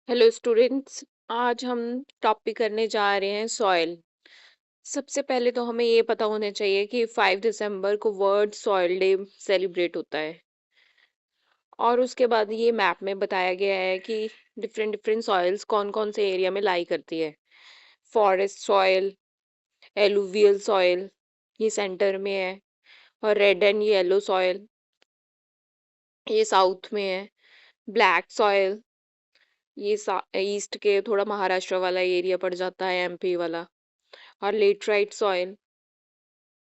Hello students. आज हम topic करने जा रहे हैं सॉइल। सबसे पहले तो हमें ये पता होना चाहिए कि 5 दिसंबर को वर्ल्ड सॉइल डे सेलिब्रेट होता है। और उसके बाद ये मैप में बताया गया है कि डिफरेंट डिफरेंट सॉइल्स कौन कौन से एरिया में लाई करती है। फॉरेस्ट सॉइल, एलुवियल सॉइल ये सेंटर में है, और रेड एंड येलो सॉइल ये साउथ में है। ब्लैक सॉइल ये ईस्ट के थोड़ा महाराष्ट्र वाला एरिया पड़ जाता है, एमपी वाला। और लेटराइट सॉइल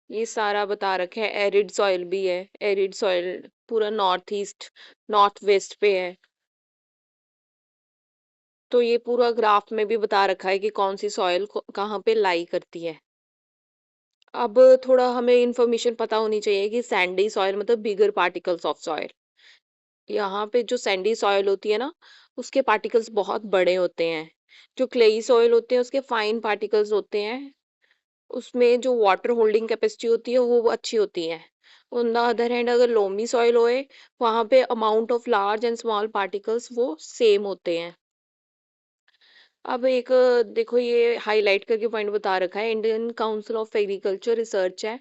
ये सारा बता रखे हैं। एरिड सॉइल भी है, एरिड सॉइल पूरा नॉर्थ ईस्ट नॉर्थ वेस्ट पे है। तो ये पूरा ग्राफ में भी बता रखा है कि कौन सी सॉइल कहाँ पे लाई करती है। अब थोड़ा हमें इंफॉर्मेशन पता होनी चाहिए कि सैंडी सॉइल मतलब बिगर पार्टिकल्स ऑफ सॉइल। यहाँ पे जो सैंडी सॉइल होती है ना, उसके पार्टिकल्स बहुत बड़े होते हैं। जो क्लेई सॉइल होते हैं उसके फाइन पार्टिकल्स होते हैं। उसमें जो वाटर होल्डिंग कैपेसिटी होती है वो अच्छी होती है। ऑन द अदर हैंड अगर लोमी सॉइल होए, वहां पे amount of large and small particles वो सेम होते हैं। अब एक देखो ये हाईलाइट करके पॉइंट बता रखा है, Indian council of agriculture research है,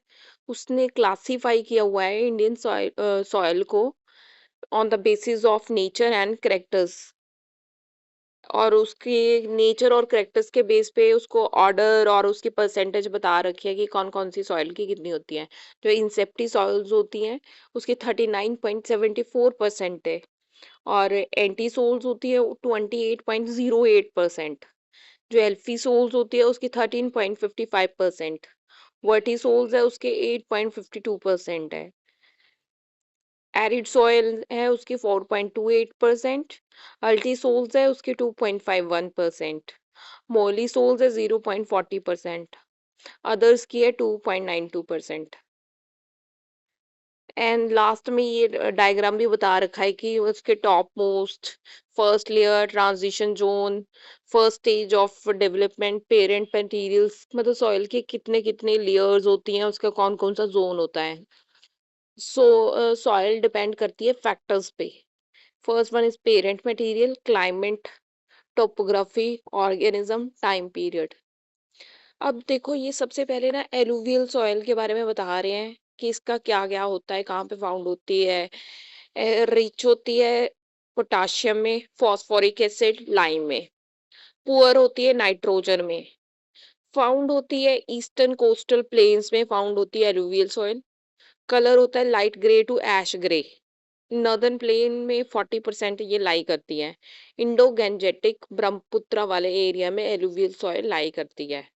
उसने क्लासिफाई किया हुआ है इंडियन सॉइल सॉइल को on the basis of nature and characters. और उसके नेचर और करेक्टर्स के बेस पे उसको ऑर्डर और उसकी परसेंटेज बता रखी है कि कौन कौन सी सॉइल की कितनी होती है। जो इंसेप्टी सॉइल्स होती हैं उसकी 39.74% है, और एंटी सोल्स होती है 28.08%। जो एल्फी सोल्स होती है उसकी 13.55%। वर्टी सोल्स है उसके 8.52% है। एरिड सॉइल है उसकी 4.28%। अल्टी सोल्स है उसकी 2.51%। मोली सोल्स है 0.40%। अदर्स की है 2.92%। एंड लास्ट में ये डायग्राम भी बता रखा है कि उसके top most, first layer, transition zone, first stage of development, parent materials मतलब सॉइल के कितने कितने लेयर्स होती हैं, उसका कौन कौन सा जोन होता है। सॉइल डिपेंड करती है फैक्टर्स पे। First one is parent material, climate, topography, organism, time period. अब देखो ये सबसे पहले ना एलुवियल सॉइल के बारे में बता रहे हैं कि इसका क्या क्या होता है, कहाँ पे फाउंड होती है। रिच होती है पोटाशियम में, फॉस्फोरिक एसिड, लाइम में। पुअर होती है नाइट्रोजन में। फाउंड होती है ईस्टर्न कोस्टल प्लेन्स में, फाउंड होती है एलुवियल सॉइल। कलर होता है light grey to ash grey. Northern plain में 40% ये लाई करती है। इंडो गैंजेटिक ब्रह्मपुत्र वाले एरिया में एलुवियल सॉइल लाई करती है।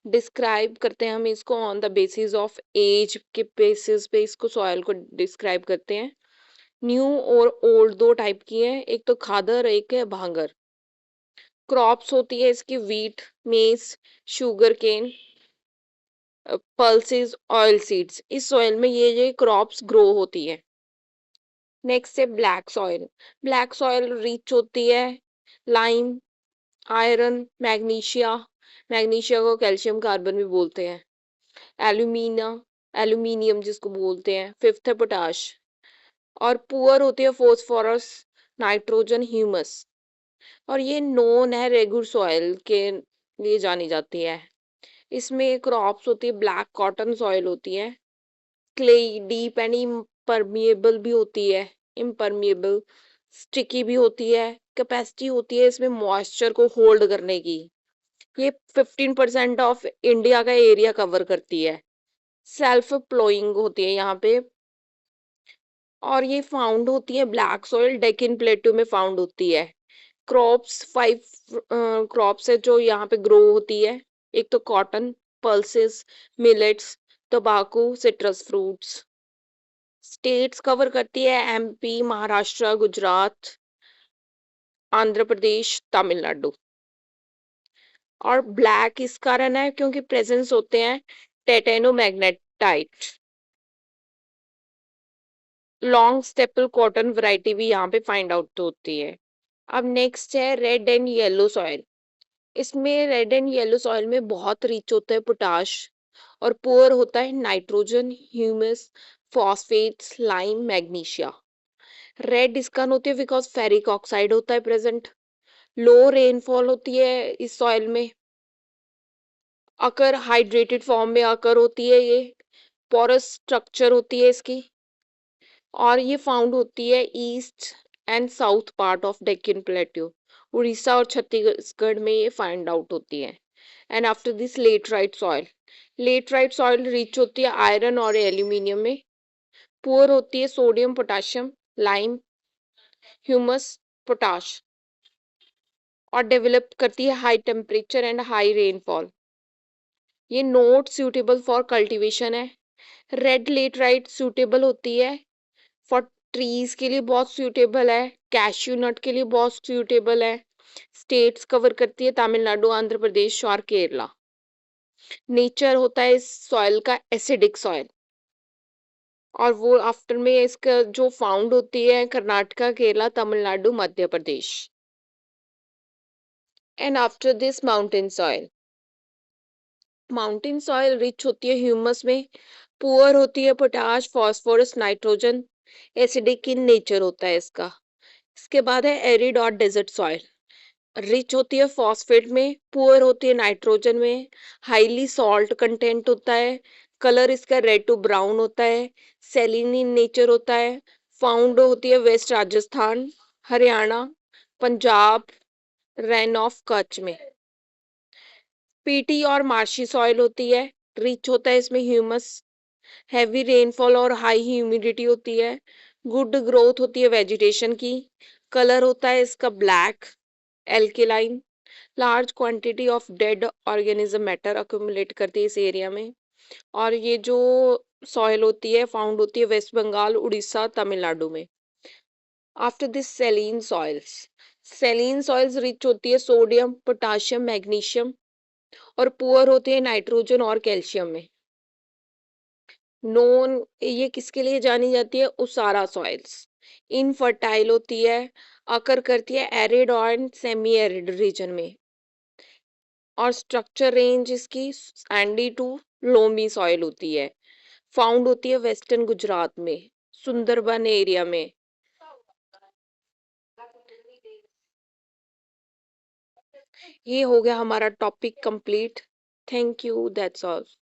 डिस्क्राइब करते हैं हम इसको on the basis of age के बेसिस पे, इसको सॉइल को डिस्क्राइब करते हैं। न्यू और ओल्ड दो टाइप की है, एक तो खादर, एक है भांगर। क्रॉप्स होती है इसकी wheat, maize, sugar cane, pulses, oil seeds. इस सॉइल में ये क्रॉप्स ग्रो होती है। नेक्स्ट है black soil. Black soil rich होती है लाइम, आयरन, मैग्नीशिया, मैग्नीशिया को कैल्शियम कार्बन भी बोलते हैं, एल्यूमिना, एल्यूमिनियम जिसको बोलते हैं। फिफ्थ है पोटाश। और पुअर होती है फॉस्फोरस, नाइट्रोजन, ह्यूमस। और ये नोन है रेगुलर सॉइल के लिए जानी जाती है। इसमें क्रॉप्स होती है ब्लैक कॉटन सॉइल होती है। क्ले डीप एंड इम्परमिएबल भी होती है, इम्परमिएबल, स्टिकी भी होती है। कैपेसिटी होती है इसमें मॉइस्चर को होल्ड करने की। ये 15% ऑफ इंडिया का एरिया कवर करती है। सेल्फ प्लोइंग होती है यहाँ पे। और ये फाउंड होती है ब्लैक सॉइल डेक्कन प्लेटू में फाउंड होती है। क्रॉप्स 5 क्रॉप्स है जो यहाँ पे ग्रो होती है। एक तो cotton, pulses, millets, tobacco, citrus fruits. States cover करती है एमपी, महाराष्ट्र, गुजरात, आंध्र प्रदेश, तमिलनाडु। और ब्लैक इस कारण है क्योंकि प्रेजेंस होते हैं टेटेनोमैग्नेटाइट। लॉन्ग स्टेपल कॉटन वैरायटी भी यहाँ पे फाइंड आउट होती है। अब नेक्स्ट है रेड एंड येलो सॉइल। इसमें रेड एंड येलो सॉइल में बहुत रिच होता है पोटाश, और पुअर होता है nitrogen, humus, phosphates, lime, magnesia. Red इस कारण होती है बिकॉज फेरिक ऑक्साइड होता है प्रेजेंट। लो रेनफॉल होती है इस सॉइल में, अकर हाइड्रेटेड फॉर्म में अकर होती है ये, पोरस स्ट्रक्चर होती है इसकी, और ये फाउंड होती है east and south part of Deccan plateau, Orissa और छत्तीसगढ़ में ये फाइंड आउट होती है। And after this laterite soil, laterite soil rich होती है आयरन और एल्यूमिनियम में, पुअर होती है sodium potassium lime humus potash, और डेवलप करती है high temperature and high rainfall. ये नॉट सूटेबल फॉर कल्टीवेशन है। रेड लेटराइट सूटेबल होती है फॉर ट्रीज के लिए, बहुत सूटेबल है, कैश्यू नट के लिए बहुत सूटेबल है। स्टेट्स कवर करती है तमिलनाडु, आंध्र प्रदेश और केरला। नेचर होता है इस सॉइल का एसिडिक सॉइल, और वो आफ्टर में इसका जो फाउंड होती है Karnataka, Kerala, Tamil Nadu, Madhya Pradesh. And after this mountain soil, mountain soil rich होती है ह्यूमस में, पुअर होती है potash phosphorus nitrogen, acidic in nature होता है इसका। इसके बाद है एरिड और डेजर्ट सॉइल, रिच होती है फॉस्फेट में, पुअर होती है नाइट्रोजन में, हाईली सॉल्ट कंटेंट होता है, कलर इसका रेड टू ब्राउन होता है, सेलिन इन नेचर होता है, फाउंड होती है वेस्ट राजस्थान, हरियाणा, पंजाब, रैन ऑफ कच्छ में। पीटी और मार्शी सॉइल होती है, रिच होता है इसमें ह्यूमस, हैवी रेनफॉल और हाई ह्यूमिडिटी होती है, गुड ग्रोथ होती है वेजिटेशन की, कलर होता है इसका black, alkaline, large quantity of dead organism matter accumulate करती है इस एरिया में। और ये जो सॉइल होती है फाउंड होती है वेस्ट बंगाल, उड़ीसा, तमिलनाडु में। After this Celine soils rich होती है सोडियम पोटाशियम मैग्नीशियम, और पुअर होती है नाइट्रोजन और कैल्शियम में। नोन ये किसके लिए जानी जाती है, उसारा सॉइल्स, इनफर्टाइल होती है, अकर करती है एरिड और सेमी एरिड रीजन में, और स्ट्रक्चर रेंज इसकी सैंडी टू लोमी सॉइल होती है, फाउंड होती है वेस्टर्न गुजरात में, सुंदरबन एरिया में। ये हो गया हमारा topic complete. Thank you, that's all.